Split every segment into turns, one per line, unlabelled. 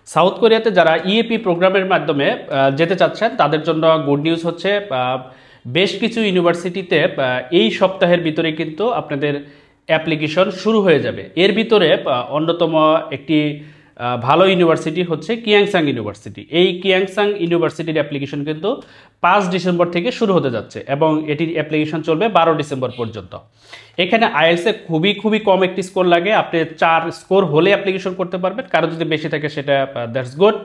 South কোরিয়াতে যারা EAP প্রোগ্রামের মাধ্যমে যেতে চাচ্ছেন তাদের জন্য গুড নিউজ হচ্ছে বেশ কিছু ইউনিভার্সিটিতে এই সপ্তাহের ভিতরে কিন্তু আপনাদের অ্যাপ্লিকেশন শুরু হয়ে যাবে। এর ভিতরে অন্যতম একটি ভালো ইউনিভার্সিটি হচ্ছে কিয়াংসাং ইউনিভার্সিটি। এই কিয়াংসাং ইউনিভার্সিটির অ্যাপ্লিকেশন কিন্তু 5 ডিসেম্বর থেকে শুরু হতে যাচ্ছে এবং এটির অ্যাপ্লিকেশন চলবে 12 ডিসেম্বর পর্যন্ত। এখানে আইএলসে খুবই কম একটি স্কোর লাগে, আপনি 4 স্কোর হলে অ্যাপ্লিকেশন করতে পারবেন, কারো যদি বেশি থাকে সেটা দ্যাটস গুড,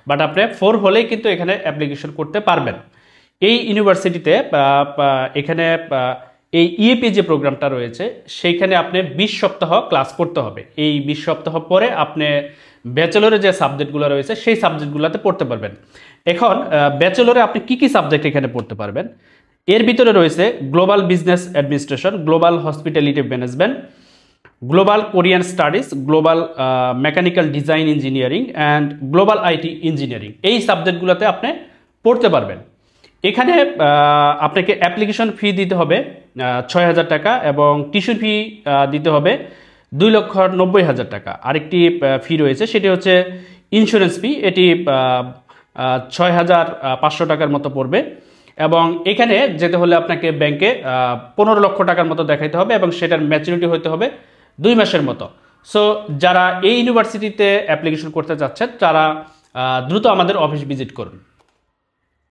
বাট আপনি 4 হলেই কিন্তু এখানে অ্যাপ্লিকেশন করতে পারবেন। এই ইউনিভার্সিটিতে এখানে এই ইএপি যে প্রোগ্রামটা রয়েছে সেইখানে আপনি 20 সপ্তাহ ক্লাস করতে হবে। এই 20 সপ্তাহ পরে আপনি ব্যাচেলরে যে সাবজেক্টগুলো রয়েছে সেই সাবজেক্টগুলোতে পড়তে পারবেন। এখন ব্যাচেলরে আপনি কি সাবজেক্ট এখানে পড়তে পারবেন, এর ভিতরে রয়েছে global business administration, global hospitality management, global Korean studies, global mechanical design engineering and global IT engineering. এই সাবজেক্টগুলোতে আপনি পড়তে পারবেন। এখানে আপনাকে অ্যাপ্লিকেশন ফি দিতে হবে 6,000 টাকা এবং টিউশন ফি দিতে হবে 2,90,000 টাকা। আরেকটি ফি রয়েছে সেটি হচ্ছে ইন্স্যুরেন্স ফি, এটি 6,500 টাকার মতো পড়বে এবং এখানে যেতে হলে আপনাকে ব্যাংকে 15 লক্ষ টাকার মতো দেখাইতে হবে এবং সেটার ম্যাচুরিটি হতে হবে 2 মাসের মতো। সো যারা এই ইউনিভার্সিটিতে অ্যাপ্লিকেশন করতে চাচ্ছেন তারা দ্রুত আমাদের অফিস ভিজিট করুন।